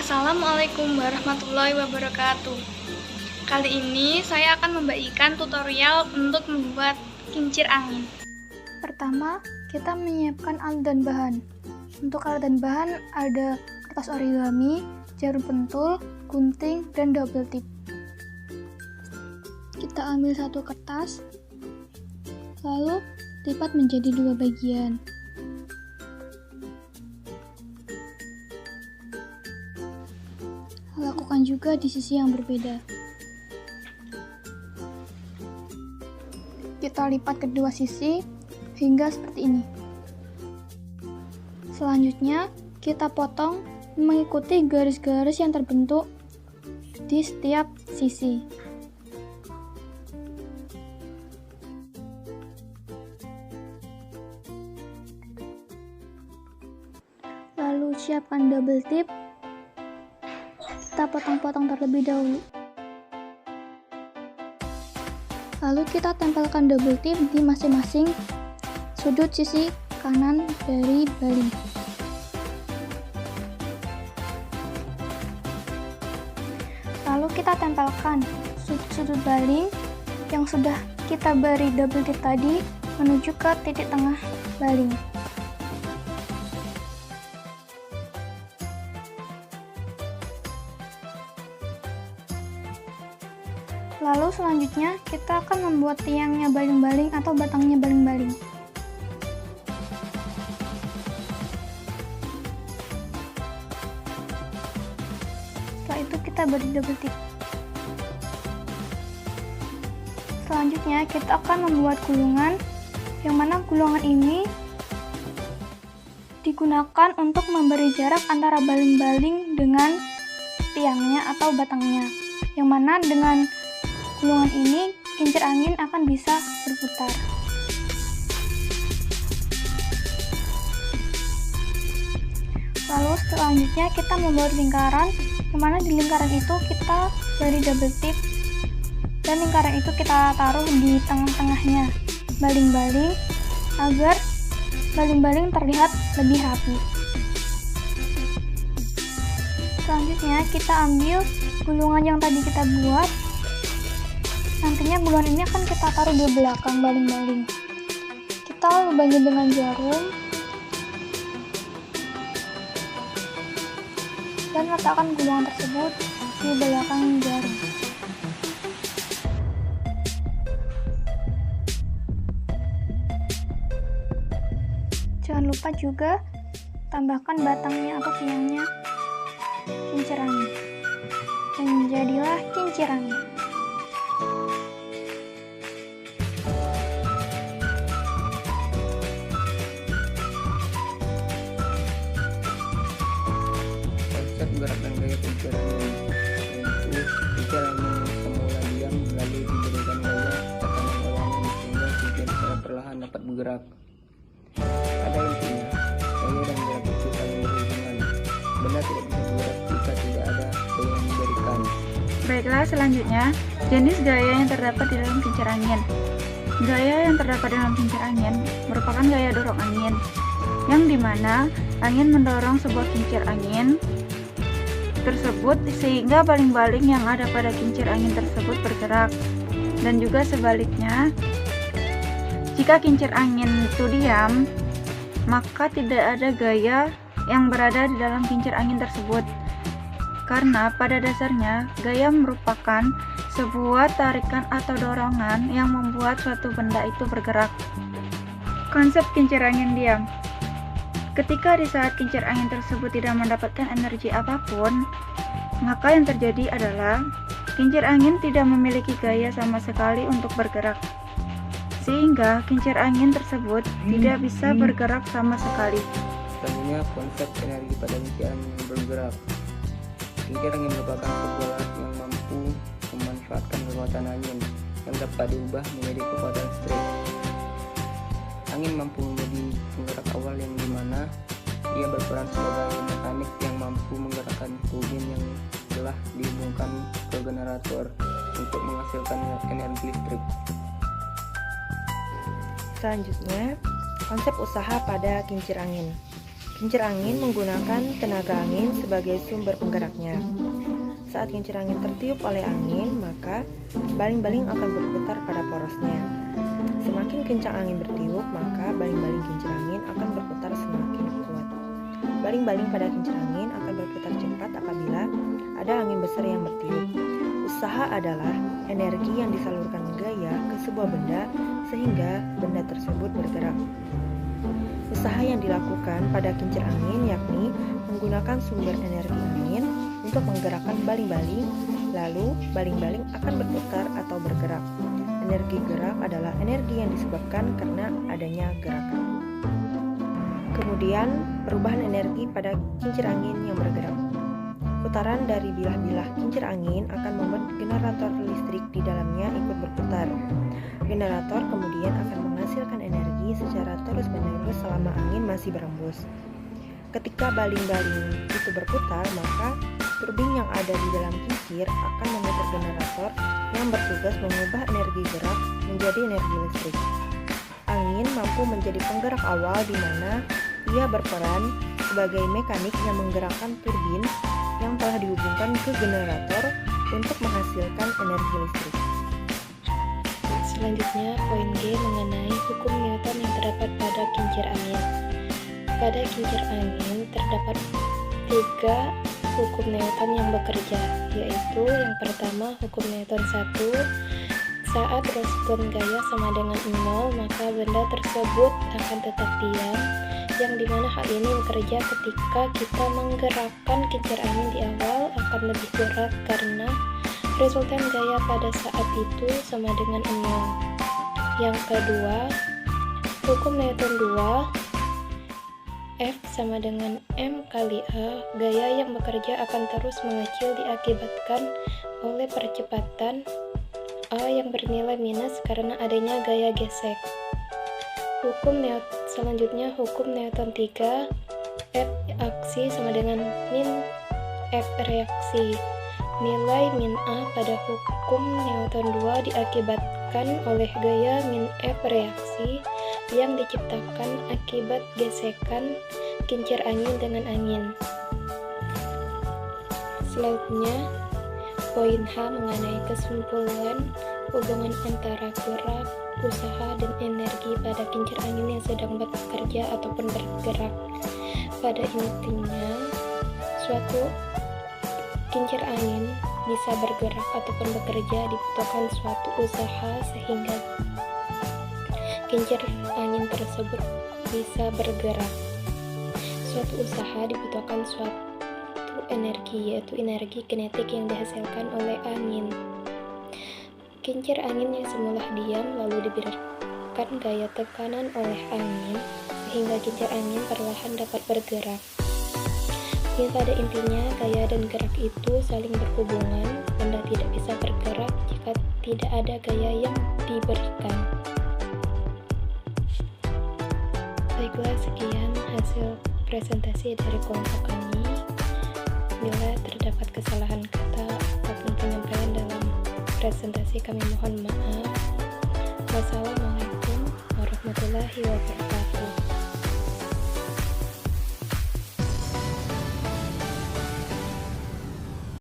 Assalamualaikum warahmatullahi wabarakatuh. Kali ini saya akan membagikan tutorial untuk membuat kincir angin. Pertama, kita menyiapkan alat dan bahan. Untuk alat dan bahan ada kertas origami, jarum pentul, gunting, dan double tip. Kita ambil satu kertas, lalu lipat menjadi dua bagian. Lakukan juga di sisi yang berbeda. Kita lipat kedua sisi hingga seperti ini. Selanjutnya, kita potong mengikuti garis-garis yang terbentuk di setiap sisi. Lalu siapkan double tip. Kita potong-potong terlebih dahulu. Lalu kita tempelkan double tip di masing-masing sudut sisi kanan dari baling. Lalu kita tempelkan sudut-sudut baling yang sudah kita beri double tip tadi menuju ke titik tengah baling. Lalu selanjutnya kita akan membuat tiangnya baling-baling atau batangnya baling-baling. Setelah itu kita beri double tip. Selanjutnya kita akan membuat gulungan, yang mana gulungan ini digunakan untuk memberi jarak antara baling-baling dengan tiangnya atau batangnya, yang mana dengan gulungan ini kincir angin akan bisa berputar. Lalu selanjutnya kita membuat lingkaran, yang mana di lingkaran itu kita beri double tip dan lingkaran itu kita taruh di tengah-tengahnya baling-baling agar baling-baling terlihat lebih rapi. Selanjutnya kita ambil gulungan yang tadi kita buat. Nantinya gulungan ini akan kita taruh di belakang baling-baling. Kita lubangi dengan jarum dan letakkan gulungan tersebut di belakang jarum. Jangan lupa juga tambahkan batangnya atau tiangnya kincir angin. Dan jadilah kincir angin. Gerak dan gaya kincir angin, yaitu kincir angin semula diam lalu diberikan gaya tekanan oleh sehingga kincir secara perlahan dapat bergerak. Pada intinya, gaya dan gerak itu saling berhubungan. Benda tidak bisa bergerak jika tidak ada gaya yang diberikan. Baiklah, selanjutnya jenis gaya yang terdapat di dalam kincir angin. Gaya yang terdapat dalam kincir angin merupakan gaya dorong angin, yang dimana angin mendorong sebuah kincir angin tersebut sehingga baling-baling yang ada pada kincir angin tersebut bergerak, dan juga sebaliknya, jika kincir angin itu diam, maka tidak ada gaya yang berada di dalam kincir angin tersebut, karena pada dasarnya gaya merupakan sebuah tarikan atau dorongan yang membuat suatu benda itu bergerak. Konsep kincir angin diam. Ketika di saat kincir angin tersebut tidak mendapatkan energi apapun, maka yang terjadi adalah kincir angin tidak memiliki gaya sama sekali untuk bergerak, sehingga kincir angin tersebut tidak bisa bergerak sama sekali. Selanjutnya, konsep energi pada kincir angin yang bergerak. Kincir angin merupakan sebuah alat yang mampu memanfaatkan kekuatan angin yang dapat diubah menjadi kekuatan listrik. Angin mampu menjadi penggerak awal yang dimana ia berperan sebagai mekanik yang mampu menggerakkan turbin yang telah dihubungkan ke generator untuk menghasilkan energi listrik. Selanjutnya, konsep usaha pada kincir angin. Kincir angin menggunakan tenaga angin sebagai sumber penggeraknya. Saat kincir angin tertiup oleh angin, maka baling-baling akan berputar pada porosnya. Semakin kencang angin bertiup, maka baling-baling kincir angin akan berputar semakin kuat. Baling-baling pada kincir angin akan berputar cepat apabila ada angin besar yang bertiup. Usaha adalah energi yang disalurkan gaya ke sebuah benda sehingga benda tersebut bergerak. Usaha yang dilakukan pada kincir angin yakni menggunakan sumber energi angin untuk menggerakkan baling-baling, lalu baling-baling akan berputar atau bergerak. Energi gerak adalah energi yang disebabkan karena adanya gerakan. Kemudian, perubahan energi pada kincir angin yang bergerak. Putaran dari bilah-bilah kincir angin akan membuat generator listrik di dalamnya ikut berputar. Generator kemudian akan menghasilkan energi secara terus-menerus selama angin masih berembus. Ketika baling-baling itu berputar, maka turbin yang ada di dalam kincir akan memutar generator yang bertugas mengubah energi gerak menjadi energi listrik. Angin mampu menjadi penggerak awal di mana ia berperan sebagai mekanik yang menggerakkan turbin yang telah dihubungkan ke generator untuk menghasilkan energi listrik. Selanjutnya, poin G mengenai hukum Newton yang terdapat pada kincir angin. Pada kincir angin terdapat 3 hukum Newton yang bekerja, yaitu yang pertama hukum Newton 1. Saat respon gaya sama dengan 0, maka benda tersebut akan tetap diam, yang dimana hal ini bekerja ketika kita menggerakkan kincir angin di awal akan lebih berat karena resultan gaya pada saat itu sama dengan 0. Yang kedua, hukum Newton 2, F sama dengan M kali A, gaya yang bekerja akan terus mengecil diakibatkan oleh percepatan A yang bernilai minus karena adanya gaya gesek. Selanjutnya hukum Newton 3, F aksi sama dengan min F reaksi. Nilai min A pada hukum Newton 2 diakibatkan oleh gaya min F reaksi yang diciptakan akibat gesekan kincir angin dengan angin. Selanjutnya, poin H mengenai kesimpulan hubungan antara gerak, usaha, dan energi pada kincir angin yang sedang bekerja ataupun bergerak. Pada intinya, suatu kincir angin bisa bergerak ataupun bekerja dibutuhkan suatu usaha sehingga kincir angin tersebut bisa bergerak. Suatu usaha dibutuhkan suatu energi, yaitu energi kinetik yang dihasilkan oleh angin. Kincir angin yang semula diam lalu diberikan gaya tekanan oleh angin sehingga kincir angin perlahan dapat bergerak. Pada intinya, gaya dan gerak itu saling berhubungan. Benda tidak bisa bergerak jika tidak ada gaya yang diberikan. Baiklah, sekian hasil presentasi dari kelompok kami. Bila terdapat kesalahan kata ataupun penyampaian dalam presentasi, kami mohon maaf. Wassalamualaikum warahmatullahi wabarakatuh.